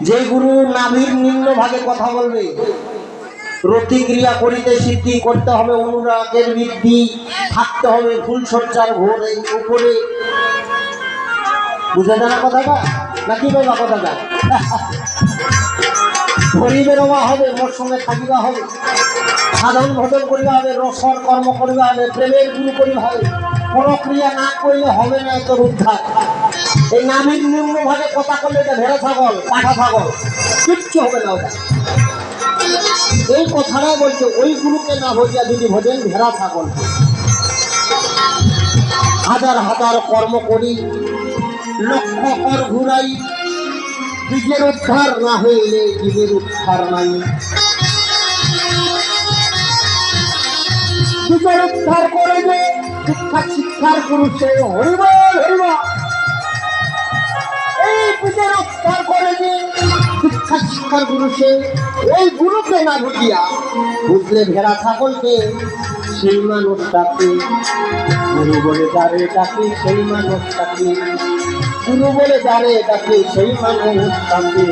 যে গুরু নাভির নিম্ন ভাগে কথা বলবে, প্রতিক্রিয়া করিতে সিদ্ধি করতে হবে অনুরাগের বৃদ্ধি, থাকতে হবে ফুলসজ্জার ঘোরে উপরে। বুঝে জানা কথাটা নাকি বাবা কথাটা? গরিবের হওয়া হবে, মোর সঙ্গে থাকিবা হবে, সাধন ভজন করিবা হবে, রসর কর্ম করিবা হবে, প্রেমের গুরু করিবা হবে। প্রক্রিয়া না করলে হবে না তোর উদ্ধার। এই নাভির নিম্ন ভাগে কথা করলে এটা ভেড়া ছাগল, পাঠা ছাগল, কিচ্ছু হবে না ওটা। এই কথাটাই বলছে, ওই গুরুকে না ভজিয়া যদি ভোজেন ভেড়া ছাগল। হাজার হাজার কর্ম করি, লক্ষ কর ঘুরাই, বীজের উদ্ধার না হইলে বীজের উদ্ধার নাই। বীজের উদ্ধার করিবে শিক্ষা শিক্ষার পুরুষে হরিবা হরিবা। এই বীজের উদ্ধার করিবে শিক্ষা শিক্ষার পুরুষে, ওই গুরুকে না বুঝিয়া বুঝলে ভেড়া ছাগলকে, সেই মানুষটাকে গুরু বলে যারে ডাকে, সেই মানুষটাকে গুরু বলে যারে ডাকে, সেই মানুষটাকে।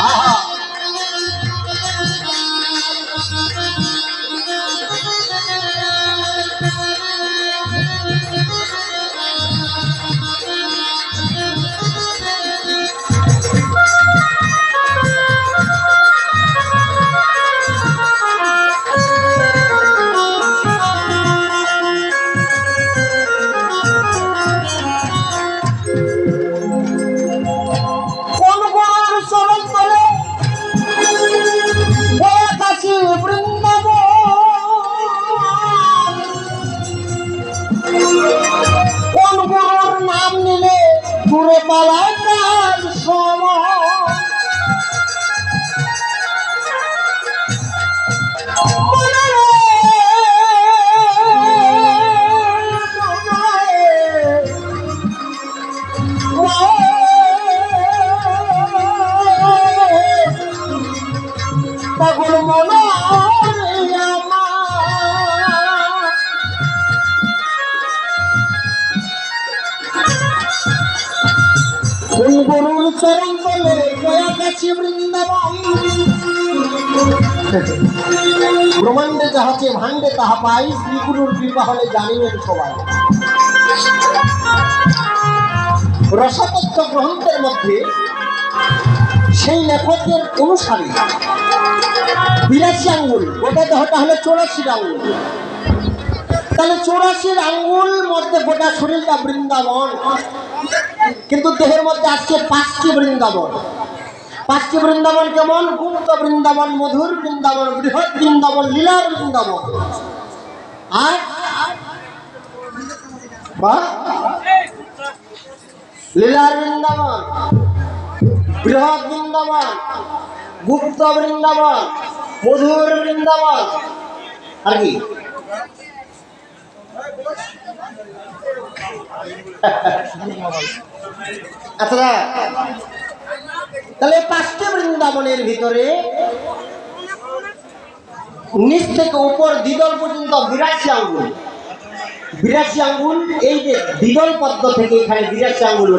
আহা ঘুরে পালায় কাল সময়, পাগল মনে গুরুর চরণ বলে গয়া কাছে বৃন্দাবন। ব্রহ্মাণ্ডে যাহাকে ভাণ্ডে তাহা পাই, শ্রী গুরুর কৃপা হলে জানিবেন সবাই। রসতত্ত্ব গ্রন্থের মধ্যে সেই লেখকের অনুসারী 82 আঙ্গুল, গোটা দেহটা হলে 84 আঙ্গুল। তাহলে 84 আঙ্গুল মধ্যে গোটা শরীরটা বৃন্দাবন, কিন্তু দেহের মধ্যে আজকে 5টি বৃন্দাবন। 5টি বৃন্দাবন কেমন? গুপ্ত বৃন্দাবন, মধুর বৃন্দাবন, বৃহৎ বৃন্দাবন, লীলার বৃন্দাবন। আর লীলার বৃন্দাবন, বৃহৎ বৃন্দাবন, গুপ্ত বৃন্দাবন, মধুর বৃন্দাবন, আর কি? আচ্ছা, তাহলে 5টি বৃন্দাবনের ভিতরে নিচ থেকে উপর দ্বিদল পর্যন্ত 82 আঙ্গুল। 82 আঙ্গুল, এই যে দ্বিদল পদ্ম থেকে এখানে 82 আঙ্গুল।